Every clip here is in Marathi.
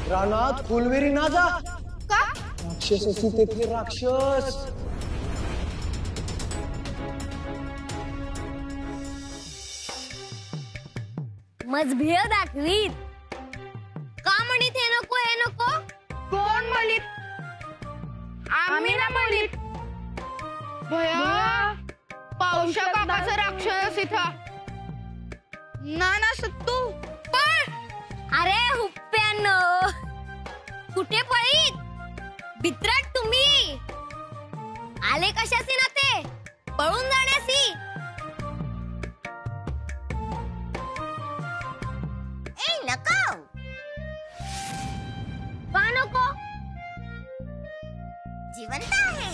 रानात फुलवेरी ना जा. का? राक्षस असू तेथे राक्षस. मजभेळ दाखवीत. का म्हणीत हे नको हे नको? कोण म्हणीत? आम्ही ना म्हणीत. भया पावशा काकाचा राक्षस इथं. ना सत्तू पण. अरे हुप्प्यानो कुठे पळीत? बित्राट तुम्ही आले कशासी ना ते पळून जाण्यासी. ए नको. का नको? जिवंत आहे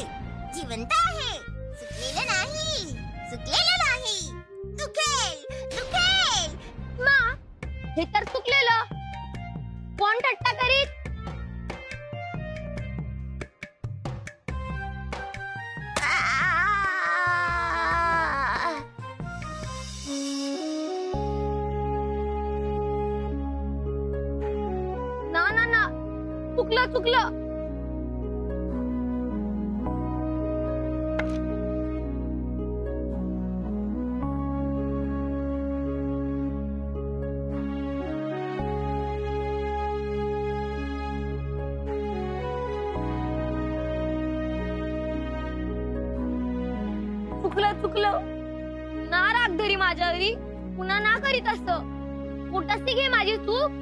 जिवंत आहे. सुकलेलं नाही सुकलेलं नाही. दुखेल दुखेल. मा हे तर सुकलेलं. कोण थट्टा करीत? ना चुकलं चुकलं. चुकलं चुकलं. ना राग धरी माझ्यावरी. पुन्हा ना करीत असत. पोटासी घे माझी चूक.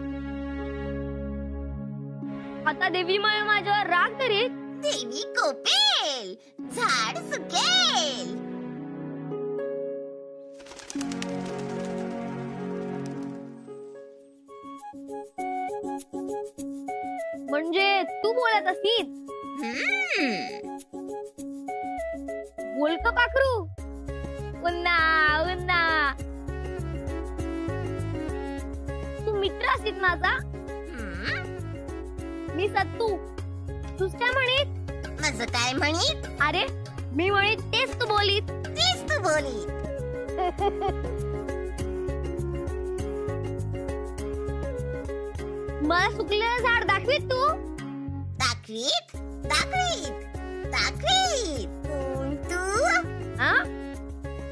आता देवी माय माझ्यावर राग धरीत. देवी कोपेल झाड सुकेल. म्हणजे तू बोलत असीत. बोल का पाखरू. उन्ना उन्ना. तू मित्र असीत माझा. मी सत्तू. तूच काय म्हणीत? माझं काय म्हणीत? अरे मी म्हणीत तेच तू बोलीत. तेच तू बोलीत. मला सुकलेलं झाड दाखवीत तू. दाखवीत दाखवीत दाखवीत. कोण तू? हा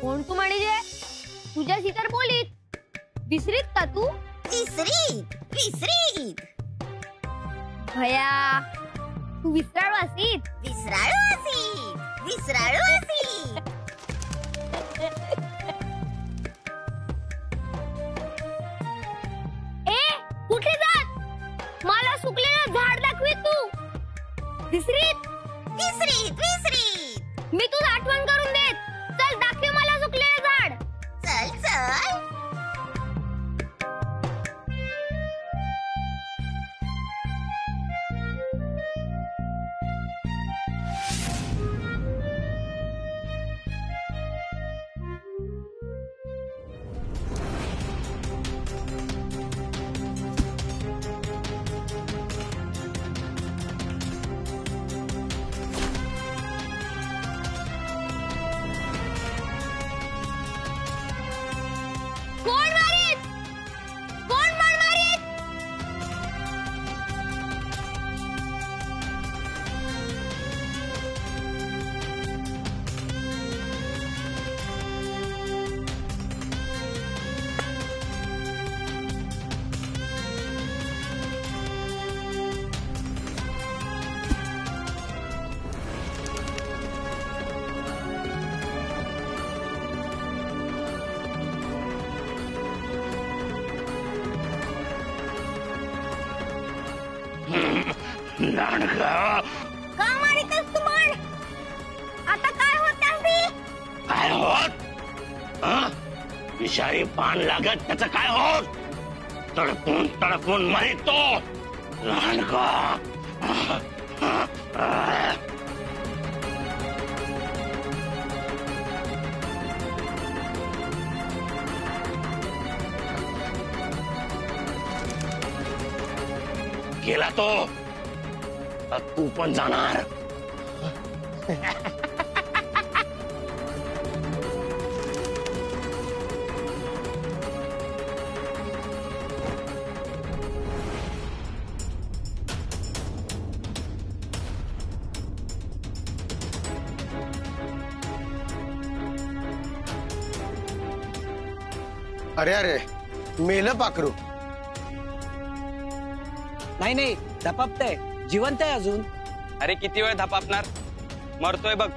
कोण तू म्हणजे? तुझ्याशी तर बोलीत. विसरीत का तू? विसरीत विसरीत. भया तू विसराळू असीत. विसराळू असीत विसराळू असीत. ए कुठे जात? मला सुकलेलं झाड दाखवीत तू. विसरीत विसरीत विसरीत. मी तुला आठवण करून देत. चल दाखव मला सुकलेलं झाड. चल चल. कोण मारीत? कोण मार मारीत? का मारीतस तू मार? आता काय होत त्याची? काय होत? विषारी पान लागत त्याचं काय होत? तडपून तडपून मरितो लहानगा. गेला तो. तू पण जाणार. अरे अरे मेलं पाखरू. नाही नाही धपापतय, जिवंत आहे अजून. अरे किती वेळ धपापणार, मरतोय बघ.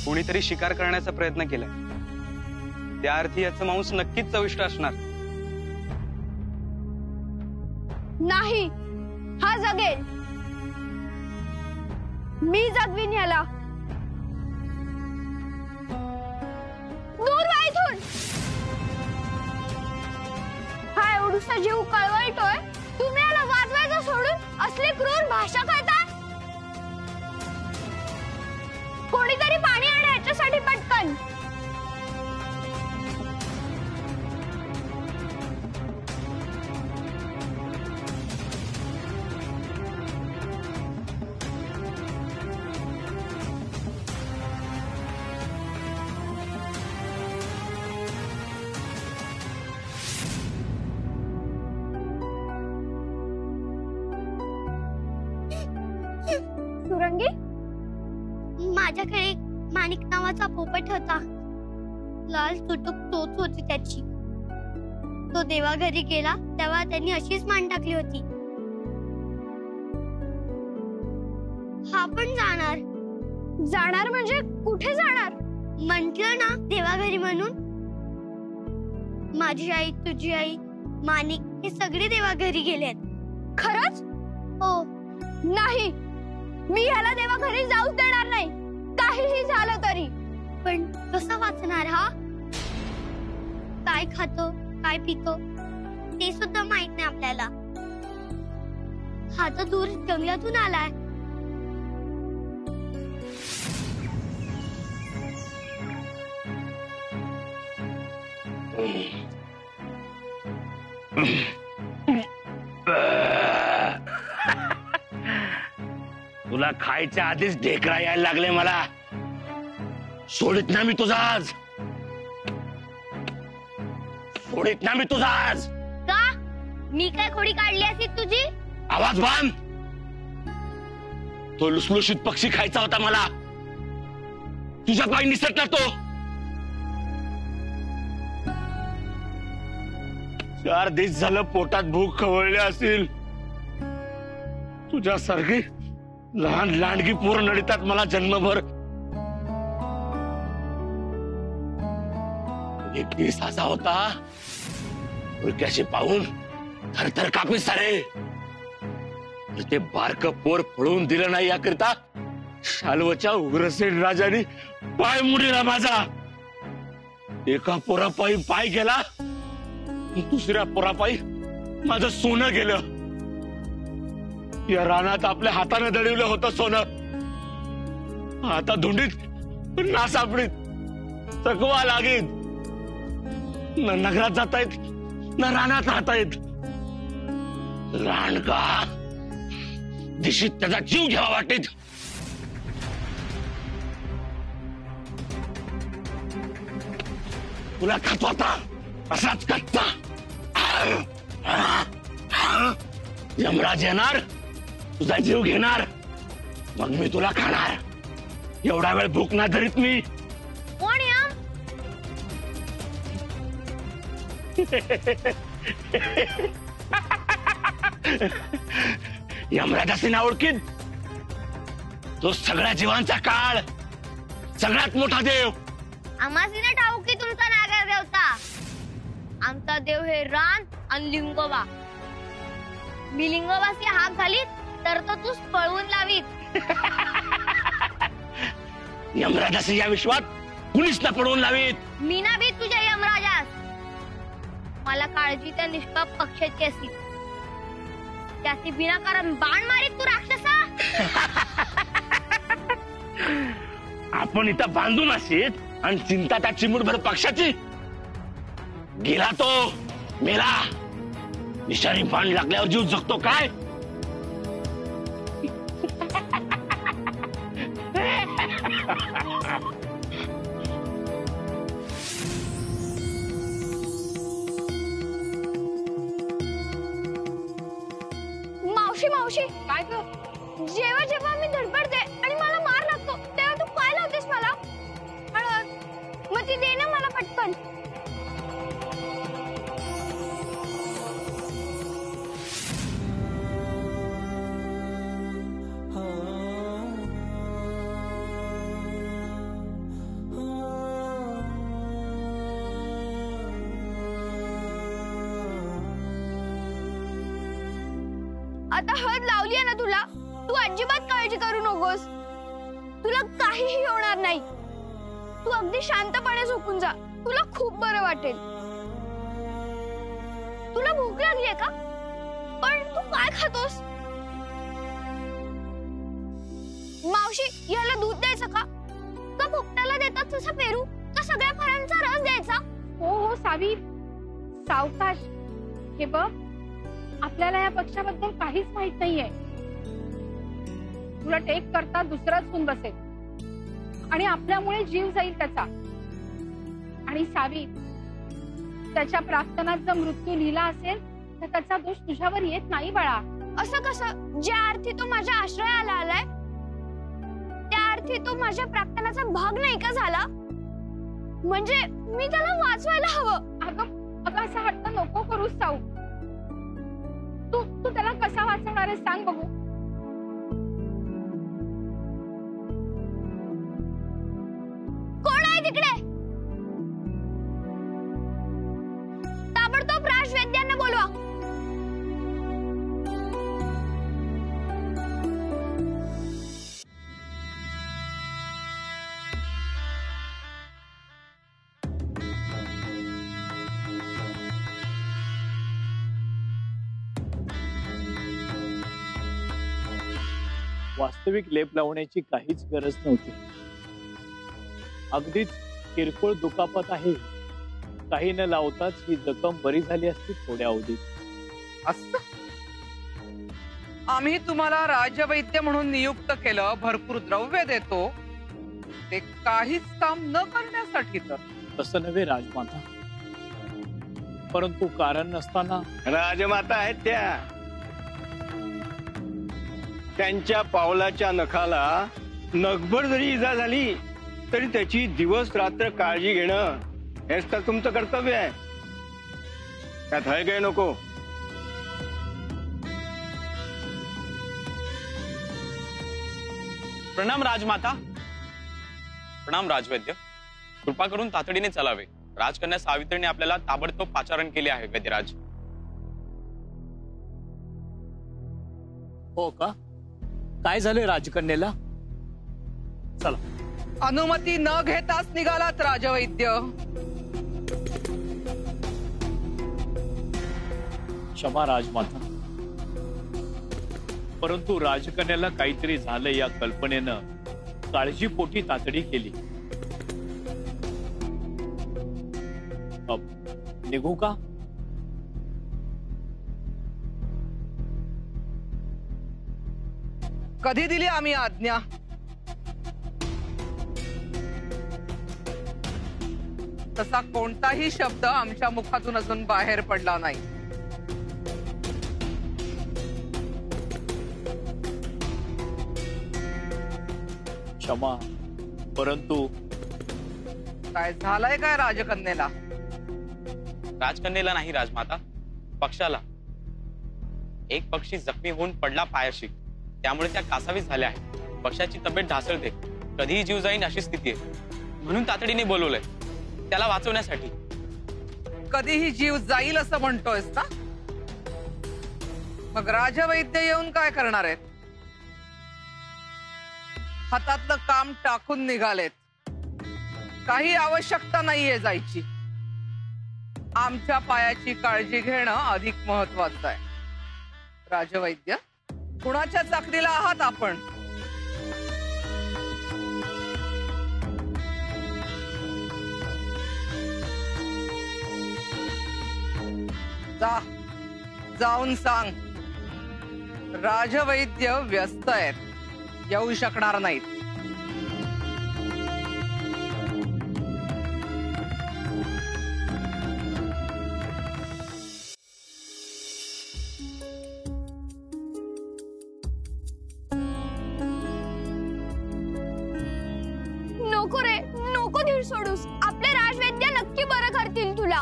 कोणीतरी शिकार करण्याचा प्रयत्न केलाय, त्या अर्थी याचं मांस नक्कीच चविष्ट असणार. नाही, हा जगेल. मी जगवीन याला. दूर व्हा इथून. हा एवढूसा जीव कळवळतोय, तुम्ही याला वाजवायचं सोडून असली क्रूर भाषा करताय. कोणीतरी पाणी आणा याच्यासाठी पटकन. सुरंगी, माझ्याकडे माणिक नावाचा पोपट होता. लाल तुटुक चोच होती त्याची. तो देवा घरी गेला तेव्हा त्यांनी अशीच मान टाकली होती. हा पण जाणार. जाणार म्हणजे कुठे जाणार? म्हंटल ना देवा घरी म्हणून. माझी आई, तुझी आई, माणिक हे सगळे देवा घरी गेलेत. खरंच? हो. नाही, मी ह्याला देवा घरी जाऊच देणार नाही, काहीही झालं तरी. पण कसं वाचणार हा? काय खातो, काय पितो ते सुद्धा माहित नाही आपल्याला. हा तर दूर जंगलातून आलाय. तुला खायच्या आधीच ढेकरा यायला लागले मला. सोडित ना मी तुझा आज. सोडित ना मी तुझा आज. का? मी काय खोडी काढली असेल तुझी? आवाज बांध. तो लुसलुशीत पक्षी खायचा होता मला. तुझ्या पाय निसटला तो. 4 दिवस झालं पोटात भूक खवळली असेल. तुझ्यासारखी लहान लांडगी पोरं नडीतात मला जन्मभर. एक दिवस असा होता, उलक्याशी पाहून थरथर कापी सारे. ते बारक पोर पळून दिलं नाही याकरिता शाल्वच्या उग्रसेन राजाने पाय मुडीला माझा. एका पोरापायी पाय गेला, दुसऱ्या पोरापायी माझं सोनं गेलं. या रानात आपल्या हाताने दडवलं होतं सोनं. आता धुंडीत ना सापडीत चकवा लागेल. न नगरात जाता येत, न रानात राहता येत. रानगा दिशीत त्याचा जीव घ्यावा वाटेत. तुला खातो आता असाच कच्चा. यमराज येणार, तुझा जीव घेणार, मग मी तुला खाणार. एवढा वेळ भूक ना धरीत मी. कोण यम? यमराजाचे नाव ओळखीत. तो सगळ्या जीवांचा काळ, सगळ्यात मोठा देव. आम्हासी ना ठाऊक की तुमचा नागर देवता. आमचा देव हे रान आणि लिंगोबा. मी लिंगोबाची हाक घालीत तर तो तूच पळवून लावीत. यमराजाचे या विश्वात कुणीच ना पडवून लावीत. मी ना भी तुझ्या यमराजास. मला काळजी त्या निष्पाप पक्षाची असती. त्याची विनाकारण बाण मारीत तू राक्षसा. आपण इथं बांधून असेल आणि चिंता त्या चिमुटभर पक्षाची. गेला तो, मेला. निशाणी बाण लागल्यावर जीव जगतो काय? मावशी मावशी काय ग? जेव्हा जेव्हा मी धडपडते आणि मला मार लागतो तेव्हा तू काय लावतेस मला हळद मग ती दे ना मला पटकन. आता हळद लावली आहे ना तुला, तू अजिबात काळजी करू नकोस. तुला काहीही होणार नाही. तू अगदी शांतपणे झोपून जा. तुला खूप बरं वाटेल. तुला भूक लागली का? पण तू काय खातोस? मावशी याला दूध द्यायचं का? का फुकटाला देतात तसं पेरू? का सगळ्या फळांचा रस द्यायचा? हो हो सावी, सावकाश. हे बघ, आपल्याला या पक्षाबद्दल काहीच माहित नाहीये. तुला टेक करता दुसराच होऊन बसेल आणि आपल्यामुळे जीव जाईल त्याचा. आणि सावी, त्याच्या प्रार्थनात जर मृत्यू लिहिला असेल तर त्याचा दोष तुझ्यावर येत नाही बाळा. असं कसं? ज्या अर्थी तो माझ्या आश्रयाला आलाय त्या अर्थी तो माझ्या प्रार्थनाचा भाग नाही का झाला? म्हणजे मी त्याला वाचवायला हवं. अगं असा हट्ट नको करूस साऊ. तू त्याला कसा वाचवणार आहे सांग बघू. कोण आहे तिकडे? ताबडतोब राजवैद्यांना बोलवा. वास्तविक लेप लावण्याची काहीच गरज नव्हती. अगदीच किरकोळ दुखापत आहे. काही न लावताच ही जखम बरी झाली असती थोड्या अवधीत. असं आम्ही तुम्हाला राजवैद्य म्हणून नियुक्त केलं, भरपूर द्रव्य देतो, ते काहीच काम न करण्यासाठी. तर तसं नव्हे राजमाता, परंतु कारण नसताना. राजमाता आहेत त्या. त्यांच्या पावलाच्या नखाला नखभर जरी इजा झाली तरी त्याची दिवस रात्र काळजी घेणं हेच तर तुमचं कर्तव्य आहे. त्यात हय काय नको. प्रणाम राजमाता. प्रणाम राजवैद्य. कृपा करून तातडीने चलावे. राजकन्या सावित्रीने आपल्याला ताबडतोब पाचारण केले आहे वैद्यराज. हो का? काय झाले राजकन्येला? चला. अनुमती न घेताच निघालात राजवैद्य. क्षमा राजमाता, परंतु राजकन्याला काहीतरी झालं या कल्पनेनं काळजीपोटी तातडी केली. निघू का? कधी दिली आम्ही आज्ञा? तसा कोणताही शब्द आमच्या मुखातून अजून बाहेर पडला नाही. क्षमा, परंतु काय झालंय काय राजकन्येला? राजकन्येला नाही राजमाता, पक्षाला. एक पक्षी जखमी होऊन पडला पायाशी, त्यामुळे त्या कासावीस झाल्या आहेत. पक्षाची तब्येत ढासळते, कधीही जीव जाईन अशी स्थिती आहे. म्हणून तातडीने बोलवलंय त्याला वाचवण्यासाठी. कधीही जीव जाईल असं म्हणतोयस ना? मग राजवैद्य येऊन काय करणार आहेत? हातातलं काम टाकून निघालेत. काही आवश्यकता नाहीये जायची. आमच्या पायाची काळजी घेणं अधिक महत्वाचं आहे. राजवैद्य, कुणाच्या चाकरीला आहात आपण? जाऊन सांग, राजवैद्य व्यस्त आहेत, येऊ शकणार नाहीत. सोडूस. आपले राजवैद्य नक्की बरं करतील तुला.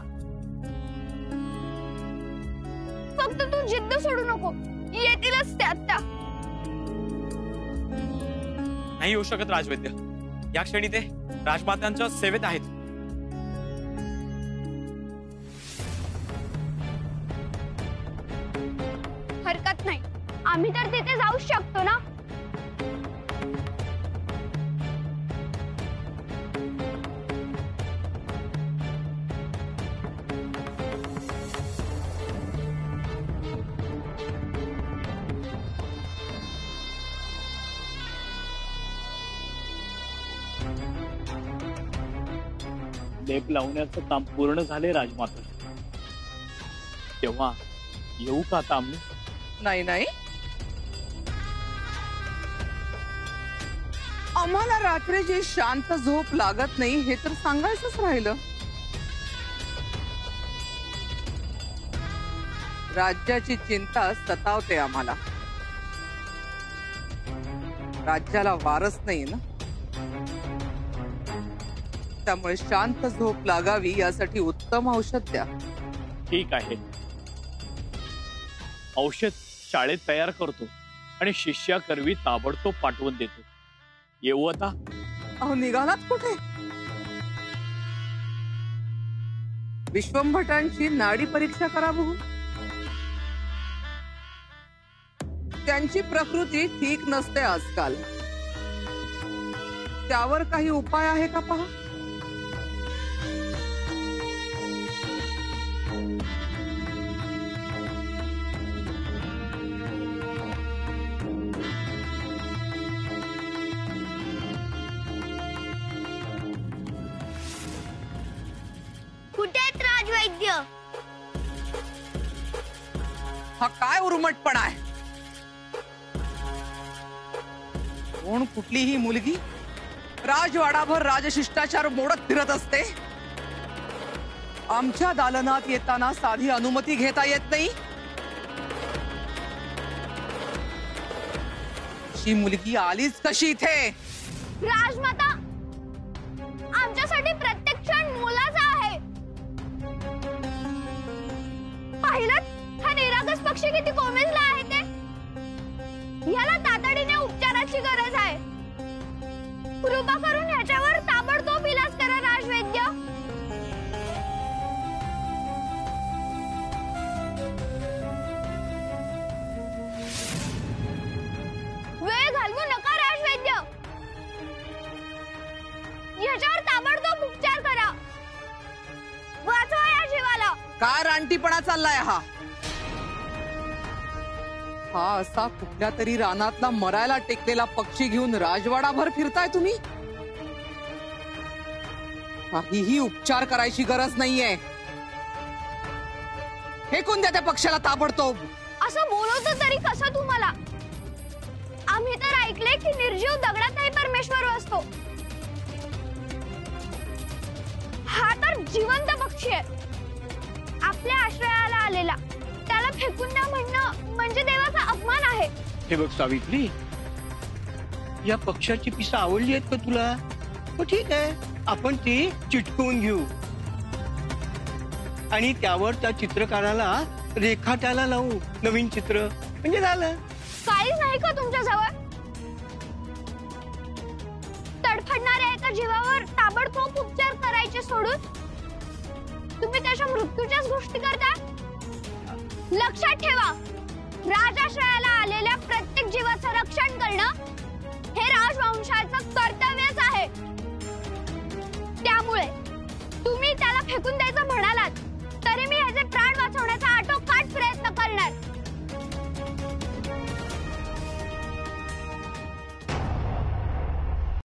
फक्त तू जिद्द सोडू नको. येतीलच ते आता. नाही येऊ शकत राजवैद्य. या क्षणी ते राजमातांच्या सेवेत आहेत. हरकत नाही. आम्ही तर तिथे जाऊ शकतो ना. लेप लावण्याचं काम पूर्ण झाले राजमाता. तेव्हा येऊ का आता आम्ही? नाही नाही, आम्हाला रात्रीची शांत झोप लागत नाही हे तर सांगायचंच राहिलं. राज्याची चिंता सतावते आम्हाला. राज्याला वारस नाही ना, त्यामुळे शांत झोप लागावी यासाठी उत्तम औषध द्या. ठीक आहे, औषध शाळेत तयार करतो आणि शिष्याकरवी ताबडतोब पाठवून देतो. येऊ आता? अहो निघालात कुठे? विश्वंभटांची नाडी परीक्षा करा बघू. त्यांची प्रकृती ठीक नसते आजकाल. त्यावर काही उपाय आहे का पहा. कुठे आहेत राजवैद्य? हा काय उर्मटपणा आहे. कोण कुठलीही मुलगी राजवाडाभर राजशिष्टाचार मोडत फिरत असते. आमच्या दालनात येताना साधी अनुमती घेता येत नाही. अशी मुलगी आलीच कशी इथे? राजमाता, आमच्यासाठी प्रत्येक क्षण मोलाचा आहे. पाहिलं हा निरागस पक्षी किती कोमेजला आहे ते. याला तातडीने उपचाराची गरज आहे. कृपा करून याच्यावर ताबडतोब इलाज करा राजवैद्य. वेळ घालवू नका राजवैद्य. याच्यावर ताबडतोब उपचार करा. वाचवा या जीवाला. काय रानटीपणा चाललाय हा? हा असा कुठल्या तरी रानातला मरायला टेकलेला पक्षी घेऊन राजवाडाभर फिरताय तुम्ही? काहीही उपचार करायची गरज नाहीये. फेकून द्या त्या पक्षाला ताबडतोब. असं बोलवतो तरी कसं तुम्हाला? आम्ही तर ऐकले की निर्जीव दगडातही परमेश्वर असतो. हा तर जिवंत पक्षी आहे. आपल्या आश्रयाला आलेला. त्याला फेकून द्या म्हणणं म्हणजे देवाचा अपमान आहे. हे बघ सावित्री, या पक्षाची पिसं आवडली आहेत का तुला? हो ठीक आहे, आपण ती चिटकवून घेऊ आणि त्यावर त्या चित्रकाराला रेखाटायला लावू नवीन चित्र. म्हणजे झालं. काहीच नाही का तुमच्या जवळ? तडफडणाऱ्या एका जीवावर ताबडतोब उपचार करायचे सोडून तुम्ही त्याच्या मृत्यूच्याच गोष्टी करता. लक्षात ठेवा, राजाश्रयाला आलेल्या प्रत्येक जीवाचं रक्षण करणं हे राजवंशाचं कर्तव्यच आहे. त्यामुळे तुम्ही त्याला फेकून